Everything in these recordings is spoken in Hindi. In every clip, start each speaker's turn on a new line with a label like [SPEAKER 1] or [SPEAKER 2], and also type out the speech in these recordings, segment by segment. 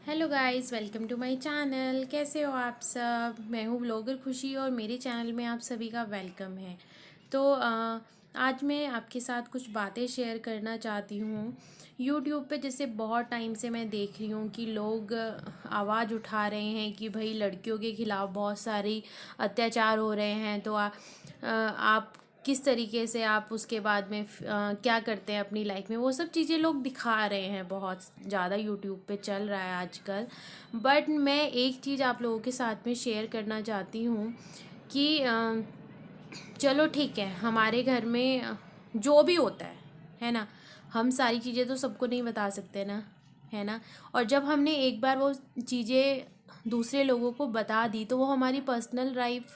[SPEAKER 1] Hello guys, welcome to my channel. कैसे हो आप सब? मैं हूँ ब्लॉगर खुशी और मेरे चैनल में आप सभी का वेलकम है। तो आज मैं आपके साथ कुछ बातें शेयर करना चाहती हूँ। यूट्यूब पे जैसे बहुत टाइम से मैं देख रही हूँ कि लोग आवाज़ उठा रहे हैं कि भाई लड़कियों के खिलाफ़ बहुत सारी अत्याचार हो रहे हैं। तो आप किस तरीके से आप उसके बाद में क्या करते हैं अपनी लाइफ में, वो सब चीज़ें लोग दिखा रहे हैं। बहुत ज़्यादा यूट्यूब पे चल रहा है आजकल। बट मैं एक चीज़ आप लोगों के साथ में शेयर करना चाहती हूँ कि चलो ठीक है, हमारे घर में जो भी होता है ना, हम सारी चीज़ें तो सबको नहीं बता सकते ना, है ना। और जब हमने एक बार वो चीज़ें दूसरे लोगों को बता दी तो वो हमारी पर्सनल लाइफ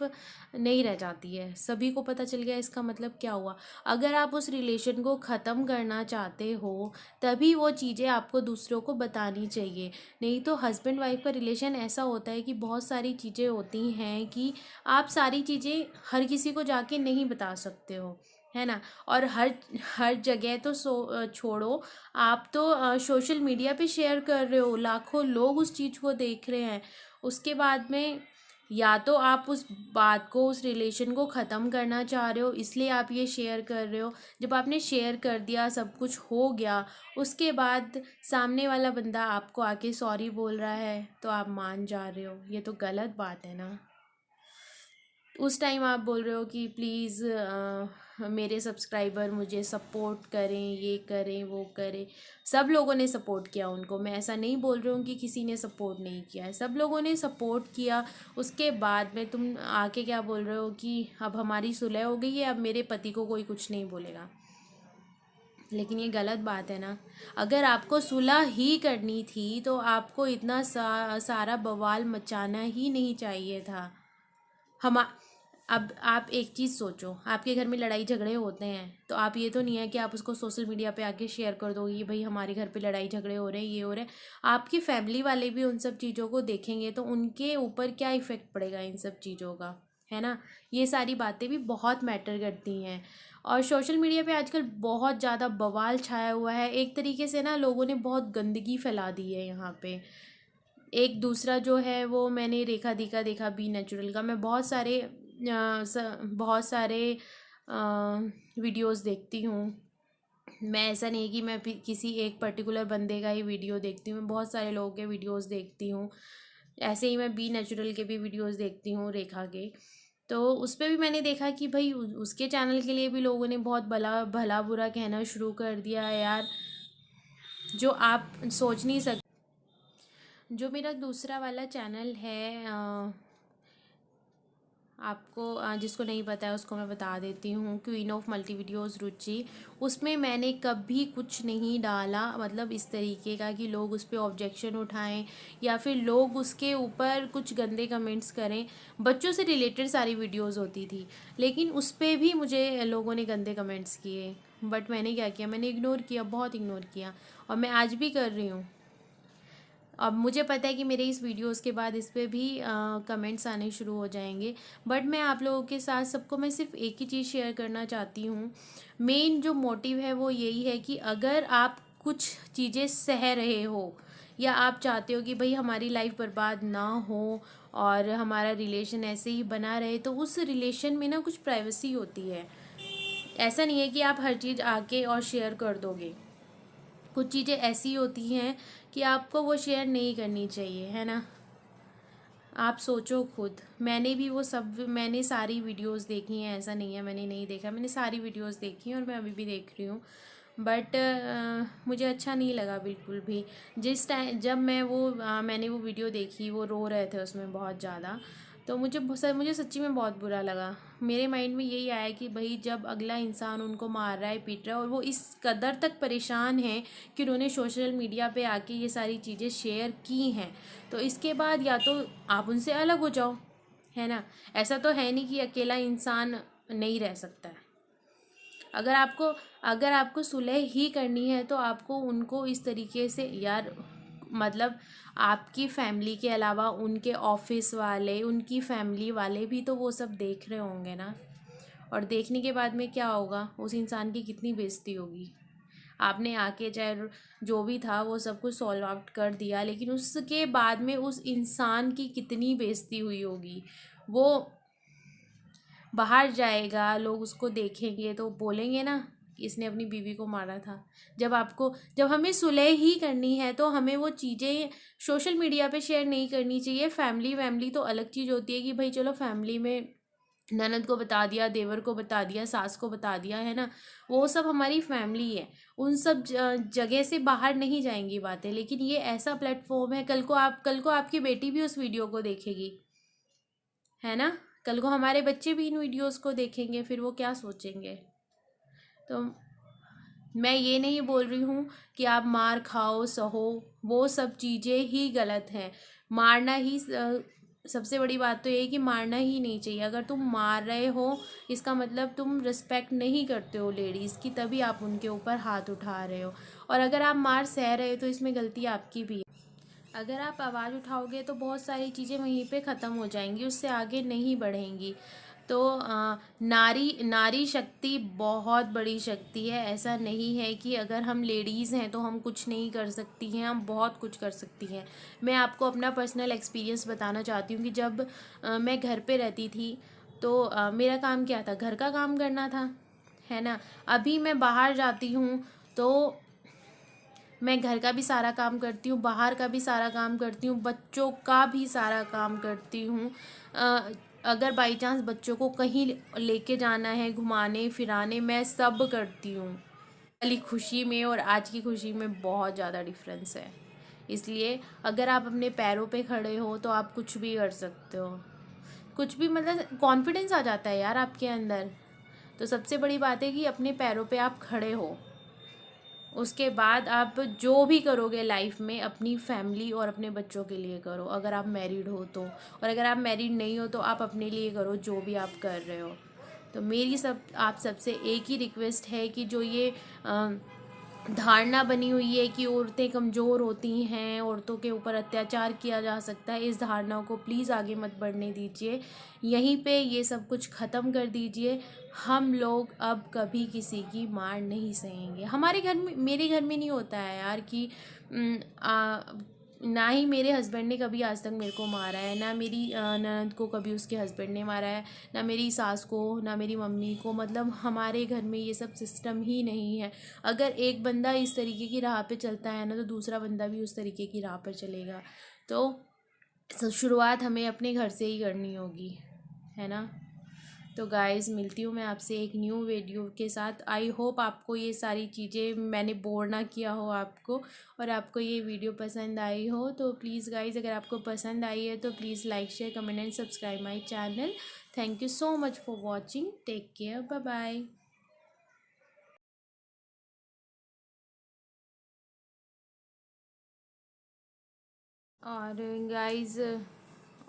[SPEAKER 1] नहीं रह जाती है। सभी को पता चल गया, इसका मतलब क्या हुआ? अगर आप उस रिलेशन को ख़त्म करना चाहते हो तभी वो चीज़ें आपको दूसरों को बतानी चाहिए। नहीं तो हस्बैंड वाइफ का रिलेशन ऐसा होता है कि बहुत सारी चीज़ें होती हैं कि आप सारी चीज़ें हर किसी को जाके नहीं बता सकते हो, है ना। और हर हर जगह तो छोड़ो, आप तो सोशल मीडिया पे शेयर कर रहे हो, लाखों लोग उस चीज़ को देख रहे हैं। उसके बाद में या तो आप उस बात को, उस रिलेशन को ख़त्म करना चाह रहे हो इसलिए आप ये शेयर कर रहे हो। जब आपने शेयर कर दिया, सब कुछ हो गया, उसके बाद सामने वाला बंदा आपको आके सॉरी बोल रहा है तो आप मान जा रहे हो, ये तो गलत बात है ना। उस टाइम आप बोल रहे हो कि प्लीज़ मेरे सब्सक्राइबर मुझे सपोर्ट करें, ये करें, वो करें। सब लोगों ने सपोर्ट किया उनको, मैं ऐसा नहीं बोल रही हूँ कि किसी ने सपोर्ट नहीं किया है, सब लोगों ने सपोर्ट किया। उसके बाद में तुम आके क्या बोल रहे हो कि अब हमारी सुलह हो गई है, अब मेरे पति को कोई कुछ नहीं बोलेगा। लेकिन ये गलत बात है ना। अगर आपको सुलह ही करनी थी तो आपको इतना सारा बवाल मचाना ही नहीं चाहिए था। हम अब आप एक चीज़ सोचो, आपके घर में लड़ाई झगड़े होते हैं तो आप, ये तो नहीं है कि आप उसको सोशल मीडिया पे आके शेयर कर दो ये भाई हमारे घर पे लड़ाई झगड़े हो रहे हैं, ये हो रहे हैं। आपकी फैमिली वाले भी उन सब चीज़ों को देखेंगे तो उनके ऊपर क्या इफ़ेक्ट पड़ेगा इन सब चीज़ों का, है ना। ये सारी बातें भी बहुत मैटर करती हैं। और सोशल मीडिया पे आजकल बहुत ज़्यादा बवाल छाया हुआ है। एक तरीके से ना लोगों ने बहुत गंदगी फैला दी है यहाँ पे। एक दूसरा जो है वो मैंने रेखा दिखा देखा बी नेचुरल का, मैं बहुत सारे वीडियोस देखती हूँ। मैं, ऐसा नहीं है कि मैं किसी एक पर्टिकुलर बंदे का ही वीडियो देखती हूँ, मैं बहुत सारे लोगों के वीडियोस देखती हूँ। ऐसे ही मैं बी नेचुरल के भी वीडियोस देखती हूँ, रेखा के। तो उस पर भी मैंने देखा कि भाई उसके चैनल के लिए भी लोगों ने बहुत भला भला बुरा कहना शुरू कर दिया है यार, जो आप सोच नहीं सकते। जो मेरा दूसरा वाला चैनल है, आपको जिसको नहीं पता है उसको मैं बता देती हूँ, क्वीन ऑफ मल्टी वीडियोज़ रुचि। उसमें मैंने कभी कुछ नहीं डाला, मतलब इस तरीके का कि लोग उस पर ऑब्जेक्शन उठाएं या फिर लोग उसके ऊपर कुछ गंदे कमेंट्स करें। बच्चों से रिलेटेड सारी वीडियोज़ होती थी, लेकिन उस पर भी मुझे लोगों ने गंदे कमेंट्स किए। बट मैंने क्या किया, मैंने इग्नोर किया, बहुत इग्नोर किया। और मैं आज भी कर रही हूँ। अब मुझे पता है कि मेरे इस वीडियोस के बाद इस पे भी कमेंट्स आने शुरू हो जाएंगे। बट मैं आप लोगों के साथ सबको मैं सिर्फ एक ही चीज़ शेयर करना चाहती हूँ। मेन जो मोटिव है वो यही है कि अगर आप कुछ चीज़ें सह रहे हो या आप चाहते हो कि भाई हमारी लाइफ बर्बाद ना हो और हमारा रिलेशन ऐसे ही बना रहे, तो उस रिलेशन में ना कुछ प्राइवेसी होती है। ऐसा नहीं है कि आप हर चीज़ आके और शेयर कर दोगे। कुछ चीज़ें ऐसी होती हैं कि आपको वो शेयर नहीं करनी चाहिए, है ना। आप सोचो खुद। मैंने भी वो सब, मैंने सारी वीडियोस देखी हैं, ऐसा नहीं है मैंने नहीं देखा, मैंने सारी वीडियोस देखी हैं और मैं अभी भी देख रही हूँ। बट मुझे अच्छा नहीं लगा बिल्कुल भी। जिस टाइम जब मैंने वो वीडियो देखी, वो रो रहे थे उसमें बहुत ज़्यादा, तो मुझे सच्ची में बहुत बुरा लगा। मेरे माइंड में यही आया कि भाई जब अगला इंसान उनको मार रहा है, पीट रहा है और वो इस कदर तक परेशान है कि उन्होंने सोशल मीडिया पे आके ये सारी चीज़ें शेयर की हैं, तो इसके बाद या तो आप उनसे अलग हो जाओ, है ना। ऐसा तो है नहीं कि अकेला इंसान नहीं रह सकता है। अगर आपको अगर आपको सुलह ही करनी है तो आपको उनको इस तरीके से यार, मतलब आपकी फैमिली के अलावा उनके ऑफिस वाले, उनकी फैमिली वाले भी तो वो सब देख रहे होंगे ना। और देखने के बाद में क्या होगा, उस इंसान की कितनी बेइज्जती होगी। आपने आके चाहे जो भी था वो सब कुछ सॉल्व आउट कर दिया, लेकिन उसके बाद में उस इंसान की कितनी बेइज्जती हुई होगी। वो बाहर जाएगा, लोग उसको देखेंगे तो बोलेंगे ना कि इसने अपनी बीवी को मारा था। जब हमें सुलह ही करनी है तो हमें वो चीज़ें सोशल मीडिया पे शेयर नहीं करनी चाहिए। फैमिली वैमिली तो अलग चीज़ होती है कि भाई चलो फैमिली में ननद को बता दिया, देवर को बता दिया, सास को बता दिया, है ना, वो सब हमारी फैमिली है। उन सब जगह से बाहर नहीं जाएंगी बातें। लेकिन ये ऐसा प्लेटफॉर्म है, कल को आपकी बेटी भी उस वीडियो को देखेगी, है ना, कल को हमारे बच्चे भी इन वीडियोस को देखेंगे, फिर वो क्या सोचेंगे। तो मैं ये नहीं बोल रही हूँ कि आप मार खाओ सहो, वो सब चीज़ें ही गलत हैं। मारना ही सबसे बड़ी बात तो ये है कि मारना ही नहीं चाहिए। अगर तुम मार रहे हो इसका मतलब तुम रिस्पेक्ट नहीं करते हो लेडीज़ की, तभी आप उनके ऊपर हाथ उठा रहे हो। और अगर आप मार सह रहे हो तो इसमें गलती आपकी भी है। अगर आप आवाज़ उठाओगे तो बहुत सारी चीज़ें वहीं पे ख़त्म हो जाएंगी, उससे आगे नहीं बढ़ेंगी। तो नारी नारी शक्ति बहुत बड़ी शक्ति है। ऐसा नहीं है कि अगर हम लेडीज़ हैं तो हम कुछ नहीं कर सकती हैं, हम बहुत कुछ कर सकती हैं। मैं आपको अपना पर्सनल एक्सपीरियंस बताना चाहती हूँ कि जब मैं घर पे रहती थी तो मेरा काम क्या था, घर का काम करना था, है ना। अभी मैं बाहर जाती हूँ तो मैं घर का भी सारा काम करती हूँ, बाहर का भी सारा काम करती हूँ, बच्चों का भी सारा काम करती हूँ। अगर बाई चांस बच्चों को कहीं लेके जाना है, घुमाने फिराने, मैं सब करती हूँ। वाली खुशी में और आज की खुशी में बहुत ज़्यादा डिफरेंस है। इसलिए अगर आप अपने पैरों पे खड़े हो तो आप कुछ भी कर सकते हो, कुछ भी, मतलब कॉन्फिडेंस आ जाता है यार आपके अंदर। तो सबसे बड़ी बात है कि अपने पैरों पे आप खड़े हो, उसके बाद आप जो भी करोगे लाइफ में अपनी फैमिली और अपने बच्चों के लिए करो, अगर आप मैरिड हो तो। और अगर आप मैरिड नहीं हो तो आप अपने लिए करो जो भी आप कर रहे हो। तो मेरी आप सबसे एक ही रिक्वेस्ट है कि जो ये धारणा बनी हुई है कि औरतें कमज़ोर होती हैं, औरतों के ऊपर अत्याचार किया जा सकता है, इस धारणा को प्लीज़ आगे मत बढ़ने दीजिए। यहीं पे ये सब कुछ ख़त्म कर दीजिए। हम लोग अब कभी किसी की मार नहीं सहेंगे। हमारे घर में, मेरे घर में नहीं होता है यार कि ना ही मेरे हस्बैंड ने कभी आज तक मेरे को मारा है, ना मेरी ननद को कभी उसके हस्बैंड ने मारा है, ना मेरी सास को, ना मेरी मम्मी को। मतलब हमारे घर में ये सब सिस्टम ही नहीं है। अगर एक बंदा इस तरीके की राह पे चलता है ना तो दूसरा बंदा भी उस तरीके की राह पर चलेगा। तो शुरुआत हमें अपने घर से ही करनी होगी, है ना। तो गाइस मिलती हूँ मैं आपसे एक न्यू वीडियो के साथ। आई होप आपको ये सारी चीज़ें मैंने बोर ना किया हो आपको, और आपको ये वीडियो पसंद आई हो। तो प्लीज़ गाइस, अगर आपको पसंद आई है तो please like share comment and subscribe my channel. Thank you so much for watching. Take care, bye bye. और गाइस,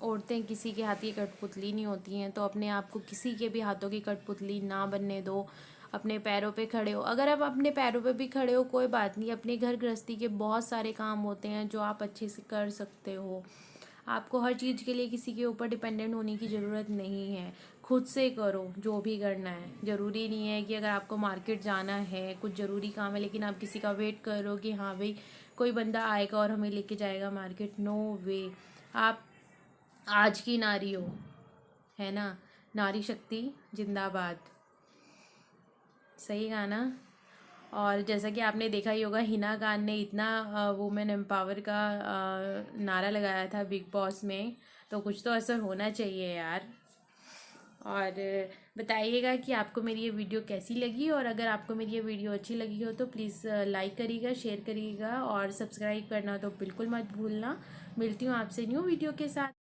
[SPEAKER 1] औरतें किसी के हाथ की कठपुतली नहीं होती हैं, तो अपने आप को किसी के भी हाथों की कठपुतली ना बनने दो। अपने पैरों पे खड़े हो। अगर आप अपने पैरों पे भी खड़े हो कोई बात नहीं, अपने घर गृहस्थी के बहुत सारे काम होते हैं जो आप अच्छे से कर सकते हो। आपको हर चीज़ के लिए किसी के ऊपर डिपेंडेंट होने की ज़रूरत नहीं है। खुद से करो जो भी करना है। ज़रूरी नहीं है कि अगर आपको मार्केट जाना है, कुछ ज़रूरी काम है, लेकिन आप किसी का वेट करो कि हाँ भाई कोई बंदा आएगा और हमें लेके जाएगा मार्केट। नो वे। आप आज की नारी हो, है ना। नारी शक्ति जिंदाबाद। सही कहा ना। और जैसा कि आपने देखा ही होगा, हिना खान ने इतना वुमेन एम्पावर का नारा लगाया था बिग बॉस में, तो कुछ तो असर होना चाहिए यार। और बताइएगा कि आपको मेरी ये वीडियो कैसी लगी, और अगर आपको मेरी ये वीडियो अच्छी लगी हो तो प्लीज़ लाइक करिएगा, शेयर करिएगा, और सब्सक्राइब करना तो बिल्कुल मत भूलना। मिलती हूँ आपसे न्यू वीडियो के साथ।